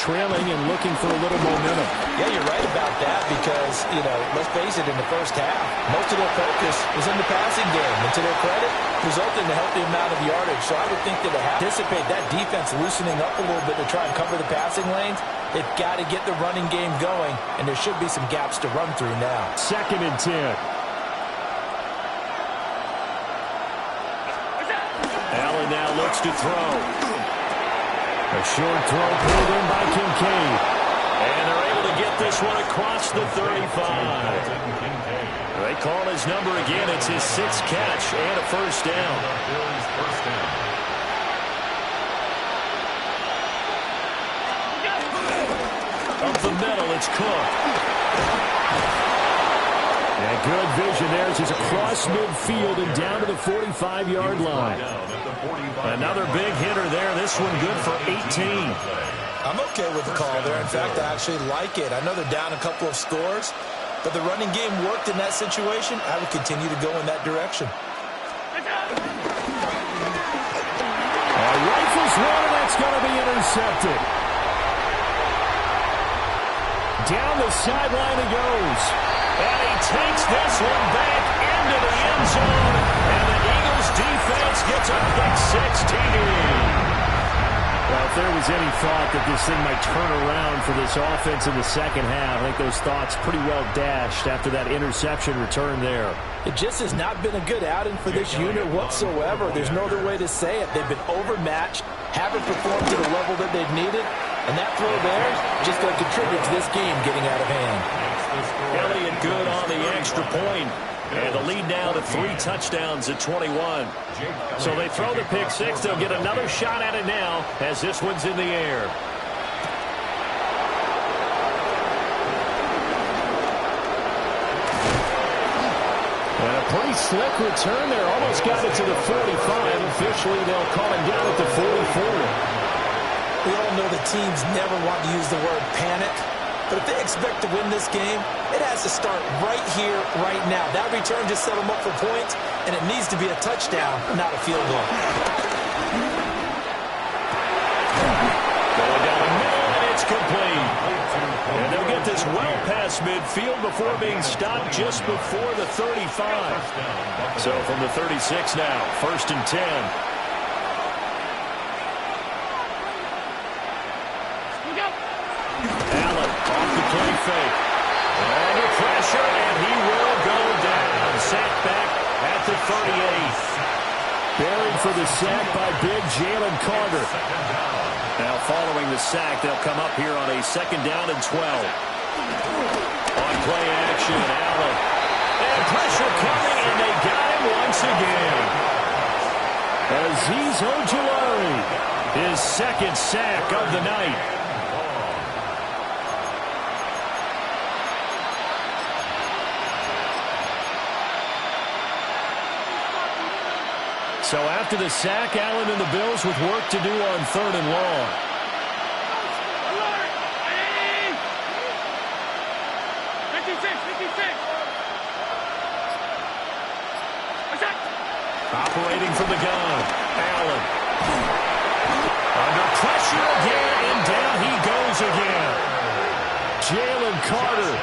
trailing and looking for a little momentum. Yeah, you're right about that because, let's face it, in the first half, most of their focus was in the passing game. And to their credit, resulted in a healthy amount of yardage. So I would think that to anticipate that defense loosening up a little bit to try and cover the passing lanes, they've got to get the running game going, and there should be some gaps to run through now. 2nd and 10. Allen now looks to throw. A short throw pulled in by Kincaid. And they're able to get this one across the 35. They call his number again. It's his 6th catch and a first down. Up the middle, it's Cook. And good vision there as he's across midfield and down to the 45-yard line. Another big hitter there. This one good for 18. I'm okay with the call there. In fact, I actually like it. I know they're down a couple of scores, but the running game worked in that situation. I would continue to go in that direction. Rifles one, and that's going to be intercepted. Down the sideline he goes. And he takes this one back into the end zone. And the Eagles defense gets a pick 6 TD. Well, if there was any thought that this thing might turn around for this offense in the second half, I think those thoughts pretty well dashed after that interception return there. It just has not been a good outing for this unit whatsoever. There's no other way to say it. They've been overmatched, haven't performed to the level that they've needed, and that throw there just going to contribute to this game getting out of hand. Elliott good on the extra point. And the lead now to 3 touchdowns at 21. So they throw the pick 6. They'll get another shot at it now as this one's in the air. And a pretty slick return there. Almost got it to the 45. Officially, they'll call it down at the 44. We all know the teams never want to use the word panic. But if they expect to win this game, it has to start right here, right now. That return just set them up for points, and it needs to be a touchdown, not a field goal. Going down the middle, and it's complete. And they'll get this well past midfield before being stopped just before the 35. So from the 36 now, 1st and 10. Play fake. Under pressure, and he will go down. Sacked back at the 38. Buried for the sack by big Jalen Carter. Now following the sack, they'll come up here on a 2nd down and 12. On play action, Allen. And pressure coming, and they got him once again. Azeez Ojulari, his 2nd sack of the night. So after the sack, Allen and the Bills with work to do on 3rd and long. Operating from the gun, Allen. Under pressure again, and down he goes again. Jalen Carter.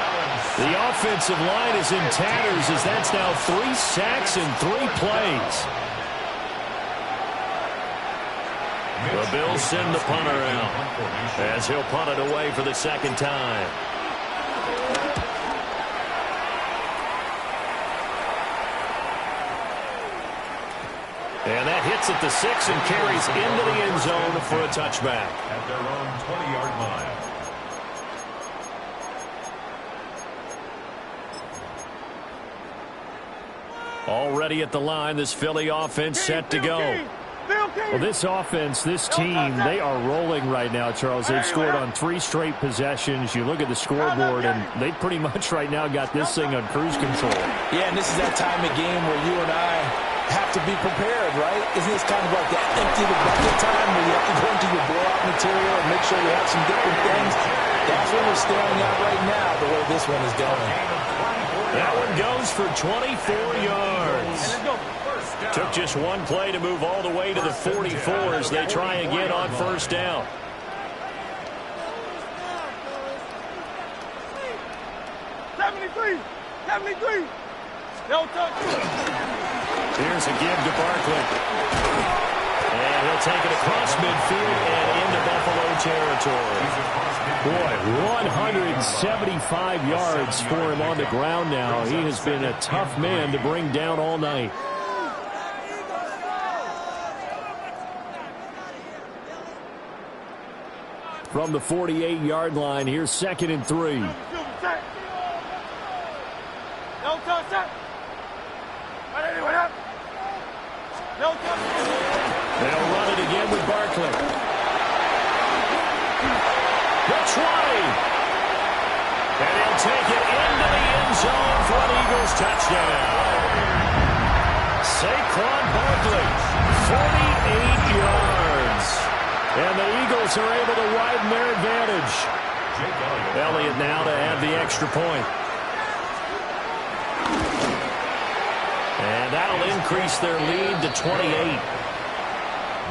The offensive line is in tatters as that's now 3 sacks in 3 plays. The Bills send the punter out as he'll punt it away for the 2nd time. And that hits at the 6 and carries into the end zone for a touchback. At their own 20-yard line. Already at the line, this Philly offense set to go. Well, this offense, this team, they are rolling right now, Charles. They've scored on 3 straight possessions. You look at the scoreboard, and they pretty much right now got this thing on cruise control. Yeah, and this is that time of game where you and I have to be prepared, right? Isn't this kind of like that empty the bucket time where you have to go into your blowout material and make sure you have some different things? That's what we're staring at right now, the way this one is going. That one goes for 24 yards. Took just one play to move all the way to the 44 as they try again on 1st down. Here's a give to Barkley. And he'll take it across midfield and into Buffalo territory. Boy, 175 yards for him on the ground now. He has been a tough man to bring down all night. From the 48-yard line, here's 2nd and 3. They'll run it again with Barkley. The 20. And he'll take it into the end zone for an Eagles touchdown. Saquon Barkley, 48 yards. And the Eagles are able to widen their advantage. Elliott now to add the extra point. And that'll increase their lead to 28.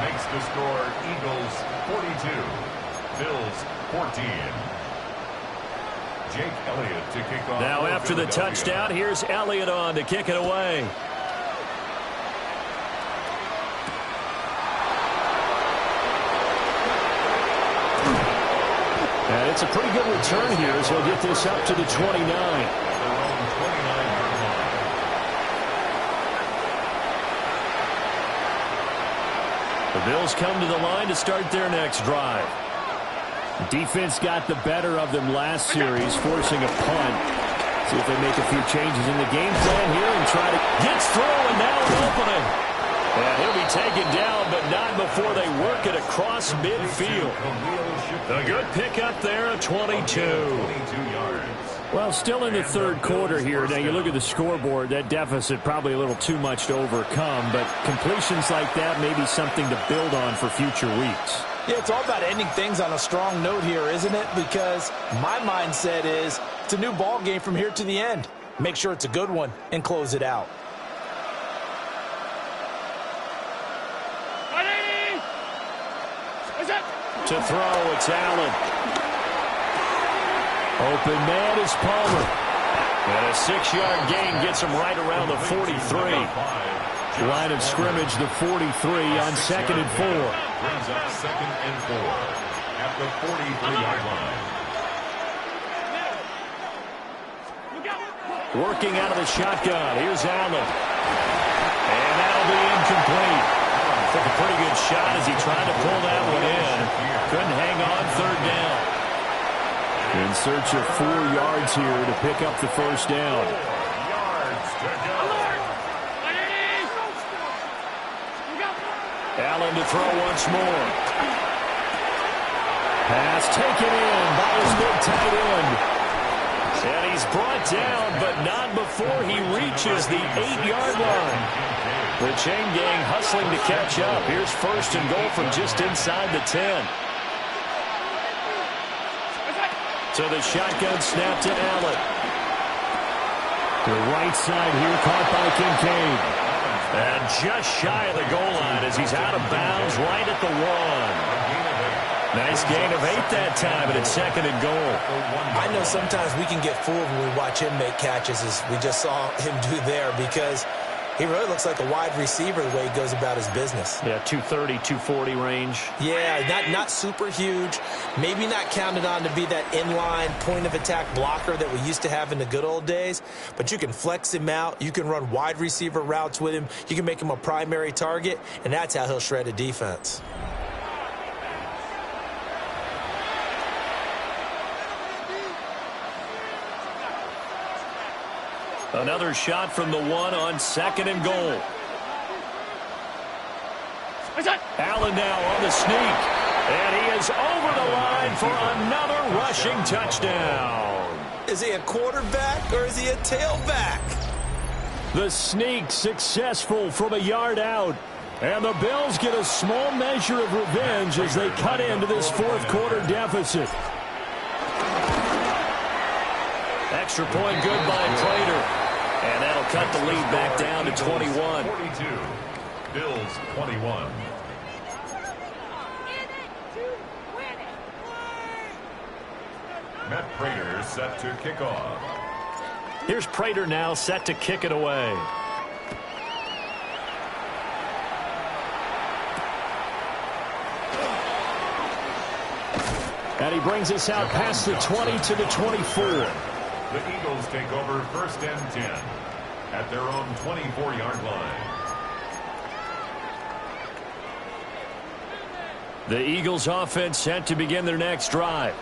Makes the score Eagles 42, Bills 14. Jake Elliott to kick off. Now after the touchdown, here's Elliott on to kick it away. And it's a pretty good return here as he'll get this up to the 29. The Bills come to the line to start their next drive. Defense got the better of them last series, forcing a punt. See if they make a few changes in the game plan here and try to gets through, and now an opening. And he'll be taken down, but not before they work it across midfield. A good pickup there at 22. Well, still in the third quarter here. Now, you look at the scoreboard, that deficit probably a little too much to overcome, but completions like that may be something to build on for future weeks. Yeah, it's all about ending things on a strong note here, isn't it? Because my mindset is it's a new ball game from here to the end. Make sure it's a good one and close it out. To throw, it's Allen. Open man is Palmer. And a 6-yard gain gets him right around the 43. Line of scrimmage, the 43 on 2nd and 4. Brings up 2nd and 4 at the 43-yard line. Working out of the shotgun. Here's Allen. And that'll be incomplete. Took a pretty good shot as he tried to pull that one in. Couldn't hang on 3rd down. In search of 4 yards here to pick up the first down. Allen to throw once more. Pass taken in by his big tight end. And he's brought down, but not before he reaches the 8-yard line. The chain gang hustling to catch up. Here's 1st and goal from just inside the 10. So the shotgun snap to Allen. The right side here caught by Kincaid. And just shy of the goal line as he's out of bounds right at the 1. Nice gain of 8 that time, but it's 2nd and goal. I know sometimes we can get fooled when we watch him make catches, as we just saw him do there, because he really looks like a wide receiver the way he goes about his business. Yeah, 230, 240 range. Yeah, not super huge. Maybe not counted on to be that inline point-of-attack blocker that we used to have in the good old days. But you can flex him out. You can run wide receiver routes with him. You can make him a primary target, and that's how he'll shred a defense. Another shot from the 1 on 2nd and goal. Allen now on the sneak. And he is over the line for another rushing touchdown. Is he a quarterback or is he a tailback? The sneak successful from a yard out. And the Bills get a small measure of revenge as they cut into this 4th quarter deficit. Extra point good by Prater. And that'll cut the lead back down to 21. 42. Bills 21. Matt Prater set to kick off. Here's Prater now set to kick it away. And he brings us out past the 20 to the 24. The Eagles take over 1st and 10 at their own 24-yard line. The Eagles offense set to begin their next drive.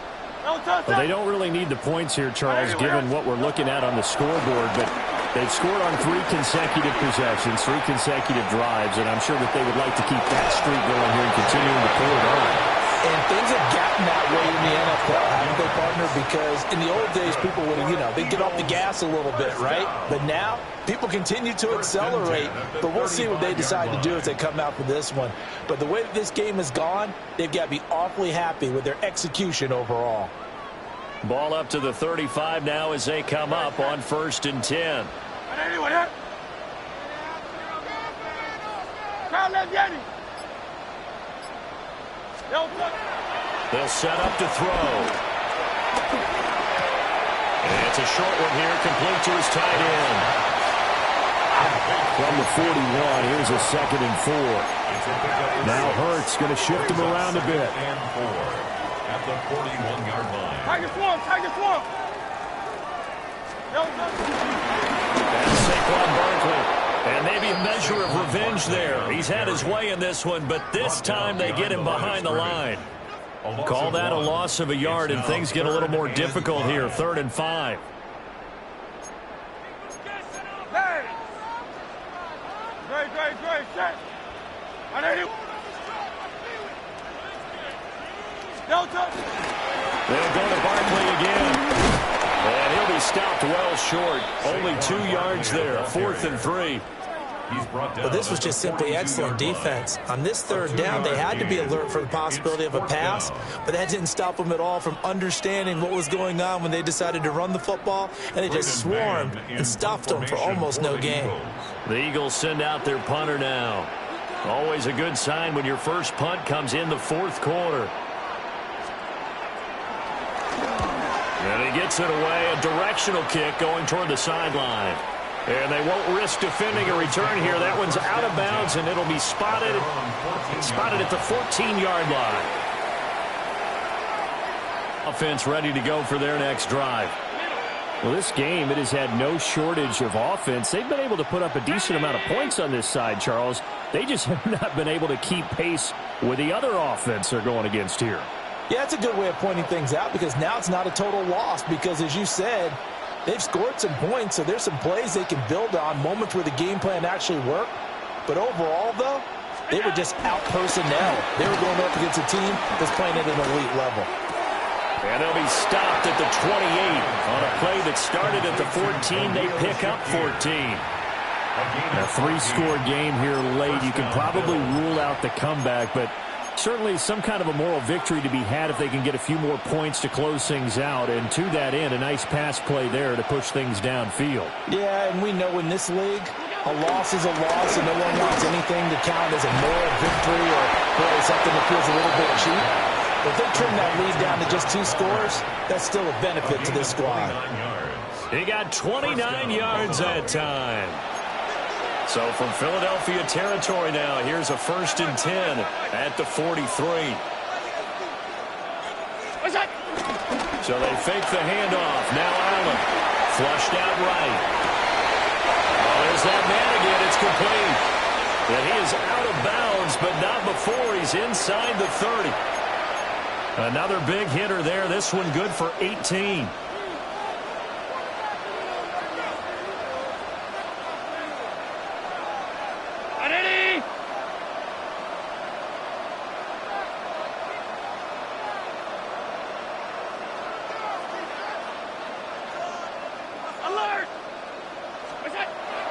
Well, they don't really need the points here, Charles, given what we're looking at on the scoreboard, but they've scored on 3 consecutive possessions, 3 consecutive drives, and I'm sure that they would like to keep that streak going here and continuing to pull it on. And things have gotten that way in the NFL, haven't they, partner? Because in the old days, people would, they'd get off the gas a little bit, right? But now, people continue to accelerate. But we'll see what they decide to do as they come out for this one. But the way that this game has gone, they've got to be awfully happy with their execution overall. Ball up to the 35 now as they come up on 1st and 10. They'll set up to throw. And it's a short one here, complete to his tight end. From the 41, here's a 2nd and 4. Now Hurts going to shift him around a bit. And 4 at the 41-yard line. Tiger swamp, Tiger swamp. That's Saquon Barkley. And maybe a measure of revenge there. He's had his way in this one, but this time they get him behind the line. Call that a loss of a yard, and things get a little more difficult here. 3rd and 5. Great, set. Delta. They'll go to Barkley again. And he'll be stopped well short. Only 2 yards there. 4th and 3. But this was just simply excellent defense. On this 3rd down, they had to be alert for the possibility of a pass, but that didn't stop them at all from understanding what was going on when they decided to run the football, and they just swarmed and stuffed them for almost no gain. The Eagles send out their punter now. Always a good sign when your first punt comes in the 4th quarter. And he gets it away, a directional kick going toward the sideline. And they won't risk defending a return here. That one's out of bounds, and it'll be spotted at the 14-yard line. Offense ready to go for their next drive. Well, this game, it has had no shortage of offense. They've been able to put up a decent amount of points on this side, Charles. They just have not been able to keep pace with the other offense they're going against here. Yeah, that's a good way of pointing things out, because now it's not a total loss, because as you said, they've scored some points, so there's some plays they can build on, moments where the game plan actually worked. But overall, though, they were just out personnel. They were going up against a team that's playing at an elite level. And they'll be stopped at the 28 on a play that started at the 14. They pick up 14. A 3-score game here late. You can probably rule out the comeback, but certainly some kind of a moral victory to be had if they can get a few more points to close things out. And to that end, a nice pass play there to push things downfield. Yeah, and we know in this league, a loss is a loss, and no one wants anything to count as a moral victory or really something that feels a little bit cheap. But if they trim that lead down to just 2 scores, that's still a benefit to this squad. He got 29 yards that time. So from Philadelphia territory now, here's a 1st and 10 at the 43. So they fake the handoff. Now Allen, flushed out right. Oh, there's that man again. It's complete. And he is out of bounds, but not before he's inside the 30. Another big hitter there. This one good for 18.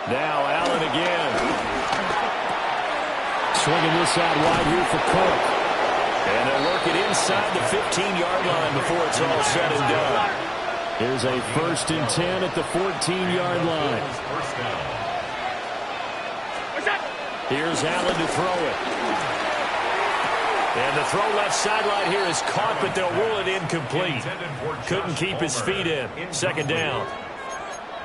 Now Allen again. Swinging this out wide here for Cook. And they'll work it inside the 15-yard line before it's all said and done. Here's a 1st and 10 at the 14-yard line. Here's Allen to throw it. And the throw left sideline here is caught, but they'll rule it incomplete. Couldn't keep his feet in. 2nd down.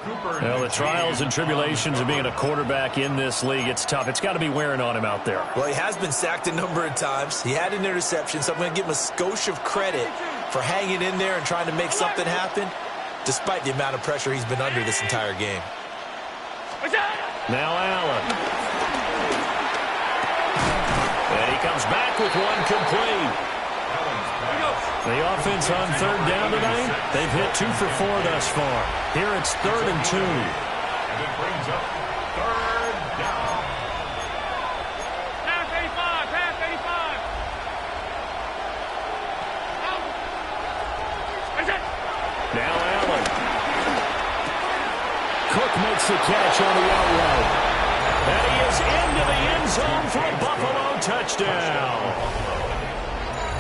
Well, the trials and tribulations of being a quarterback in this league, it's tough. It's got to be wearing on him out there. Well, he has been sacked a number of times. He had an interception, so I'm going to give him a skosh of credit for hanging in there and trying to make something happen, despite the amount of pressure he's been under this entire game. Now Allen. And he comes back with one complete. The offense on third down tonight, they've hit 2 for 4 thus far. Here it's 3rd and 2. And it brings up 3rd down. Pass 85, pass 85. Now Allen. Cook makes the catch on the out route. And he is into the end zone for a Buffalo touchdown.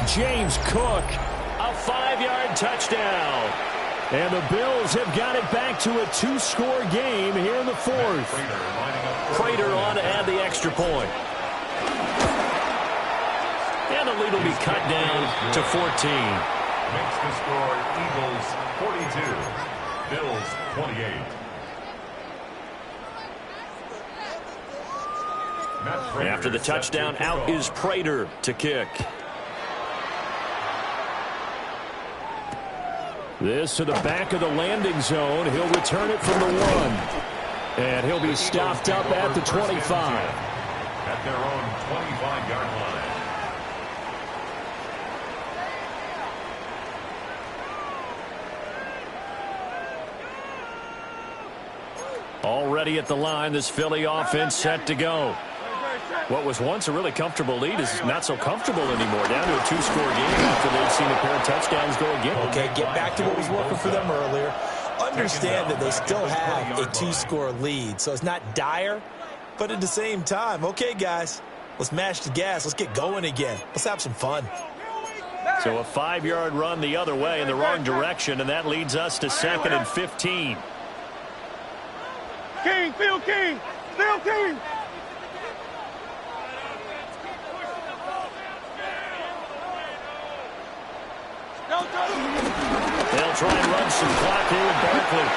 James Cook, a 5-yard touchdown. And the Bills have got it back to a 2-score game here in the 4th. Prater on to add the extra point. And the lead will be cut down to 14. Makes the score Eagles 42, Bills 28. After the touchdown, out is Prater to kick. This to the back of the landing zone. He'll return it from the 1. And he'll be stopped up at the 25. At their own 25-yard line. Already at the line, this Philly offense set to go. What was once a really comfortable lead is not so comfortable anymore. Down to a 2-score game after they've seen a pair of touchdowns go again. Okay, get back to what was working for them earlier. Understand that they still have a 2-score lead, so it's not dire, but at the same time, okay, guys, let's mash the gas. Let's get going again. Let's have some fun. So a 5-yard run the other way in the wrong direction, and that leads us to 2nd and 15. King, Phil King, Phil King. They'll try and run some clock here with Barkley.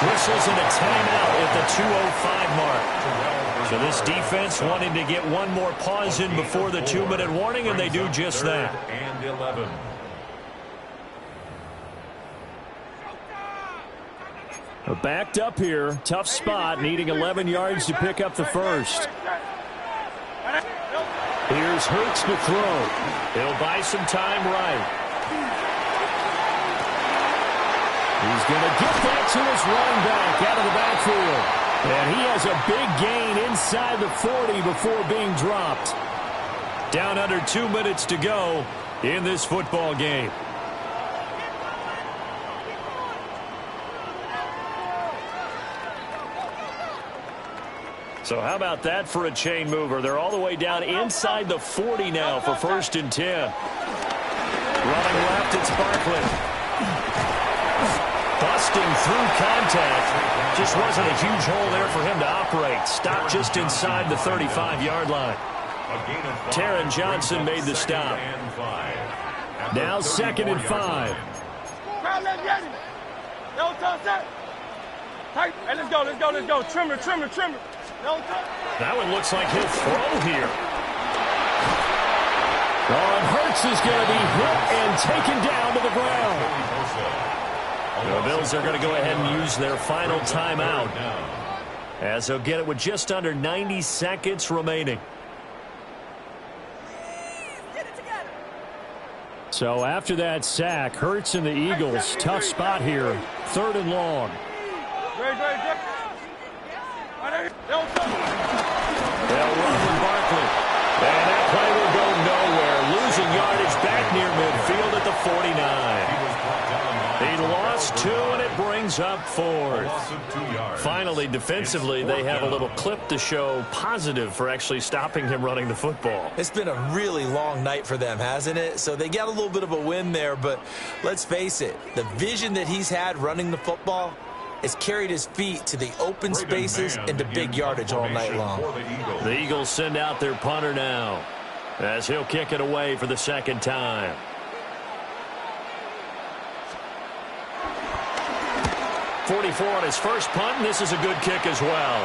Whistles in a timeout at the 2:05 mark. So this defense wanting to get one more pause in before the 2-minute warning, and they do just that. And 11. Backed up here, tough spot, needing 11 yards to pick up the first. Here's Hurts to throw. He'll buy some time right. He's going to get that to his running back out of the backfield. And he has a big gain inside the 40 before being dropped. Down under 2 minutes to go in this football game. So how about that for a chain mover? They're all the way down inside the 40 now for 1st and 10. Running left, it's Barkley. Busting through contact. Just wasn't a huge hole there for him to operate. Stopped just inside the 35-yard line. Taron Johnson made the stop. Now 2nd and 5. Hey, let's go, let's go, let's go. Trimmer, trimmer, trimmer. That one looks like he'll throw here. And Hurts is going to be hit and taken down to the ground. The Bills are going to go ahead and use their final timeout, as they'll get it with just under 90 seconds remaining. So after that sack, Hurts and the Eagles, tough spot here. 3rd and long. They'll run with Barkley. And that play will go nowhere. Losing yardage back near midfield at the 49. He lost 2, and it brings up 4th. Finally, defensively, they have a little clip to show positive for actually stopping him running the football. It's been a really long night for them, hasn't it? So they got a little bit of a win there, but let's face it, the vision that he's had running the football has carried his feet to the open spaces and to big yardage all night long. The Eagles send out their punter now, as he'll kick it away for the 2nd time. 44 on his first punt, and this is a good kick as well.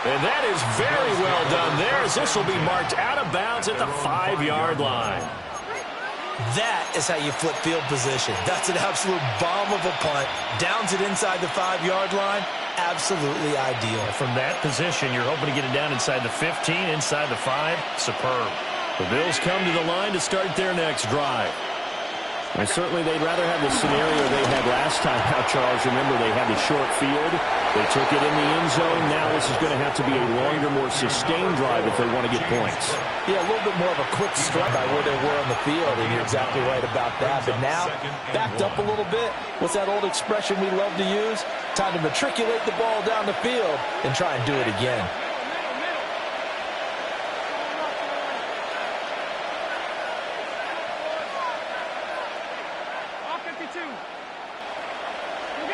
And that is very well done there, as this will be marked out of bounds at the 5-yard line. That is how you flip field position. That's an absolute bomb of a punt. Downs it inside the 5-yard line. Absolutely ideal. From that position, you're hoping to get it down inside the 15, inside the 5. Superb. The Bills come to the line to start their next drive. And certainly they'd rather have the scenario they had last time out, Charles. Remember, they had the short field. They took it in the end zone. Now this is going to have to be a longer, more sustained drive if they want to get points. Yeah, a little bit more of a quick strike by where they were on the field, and you're exactly right about that. But now, backed up a little bit. What's that old expression we love to use? Time to matriculate the ball down the field and try and do it again.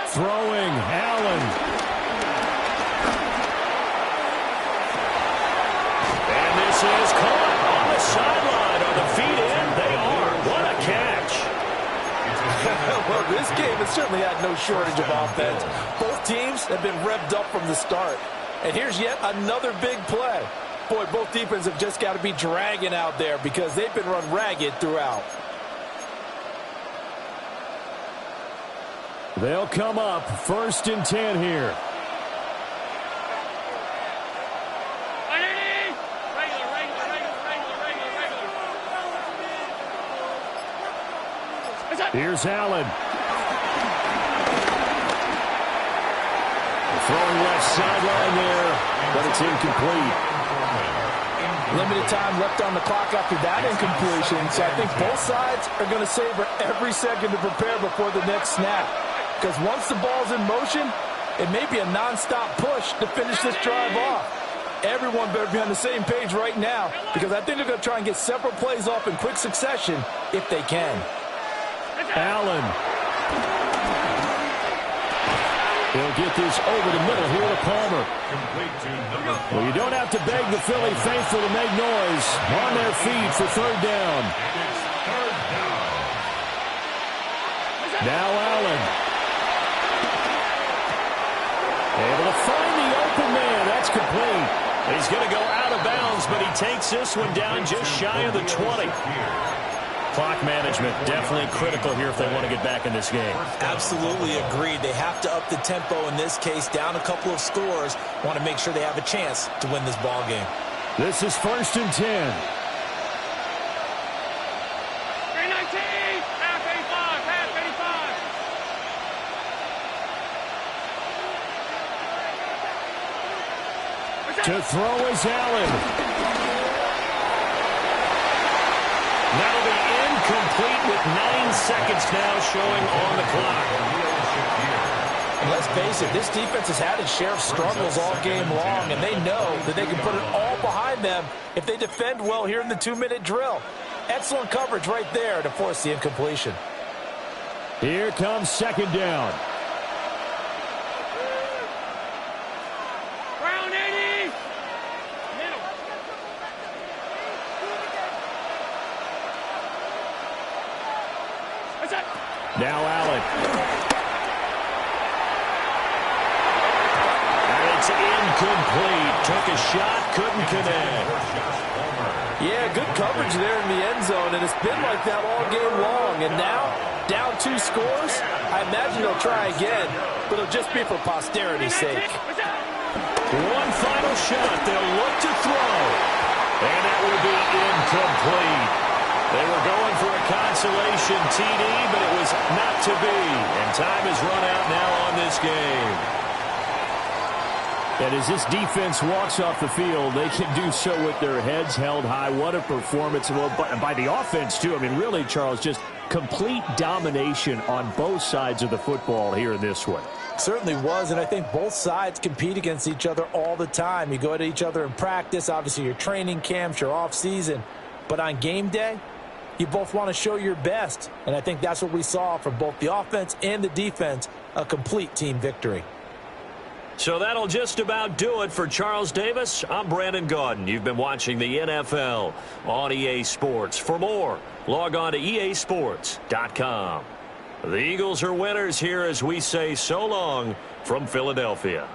Throwing, Allen. And this is caught on the sideline. Are the feet in? They are. What a catch. Well, this game has certainly had no shortage of offense. Both teams have been revved up from the start. And here's yet another big play. Boy, both defenses have just got to be dragging out there because they've been run ragged throughout. They'll come up 1st and 10 here. Here's Allen. Throwing left sideline there, but it's incomplete. Limited time left on the clock after that incompletion, so I think both sides are going to savor every second to prepare before the next snap. Because once the ball's in motion, it may be a nonstop push to finish this drive off. Everyone better be on the same page right now, because I think they're going to try and get several plays off in quick succession if they can. Allen. He'll get this over the middle here to Palmer. Well, you don't have to beg the Philly faithful to make noise. On their feet for 3rd down. Now Allen. Able to find the open man. That's complete. He's going to go out of bounds, but he takes this one down just shy of the 20. Clock management definitely critical here if they want to get back in this game. Absolutely agreed. They have to up the tempo in this case, down a couple of scores. Want to make sure they have a chance to win this ball game. This is 1st and 10. To throw is Allen. That'll be incomplete with 9 seconds now showing on the clock. And let's face it, this defense has had its share of struggles all game long, and they know that they can put it all behind them if they defend well here in the 2-minute drill. Excellent coverage right there to force the incompletion. Here comes 2nd down. Now Allen. And it's incomplete. Took a shot, couldn't connect. Yeah, good coverage there in the end zone, and it's been like that all game long. And now, down 2 scores, I imagine they'll try again, but it'll just be for posterity's sake. One final shot. They'll look to throw. And that will be incomplete. They were going for a consolation TD, but it was not to be. And time has run out now on this game. And as this defense walks off the field, they can do so with their heads held high. What a performance. Well, by the offense, too. I mean, really, Charles, just complete domination on both sides of the football here in this one. Certainly was, and I think both sides compete against each other all the time. You go at each other in practice, obviously your training camps, your off-season. But on game day, you both want to show your best, and I think that's what we saw from both the offense and the defense, a complete team victory. So that'll just about do it for Charles Davis. I'm Brandon Gaudin. You've been watching the NFL on EA Sports. For more, log on to easports.com. The Eagles are winners here as we say so long from Philadelphia.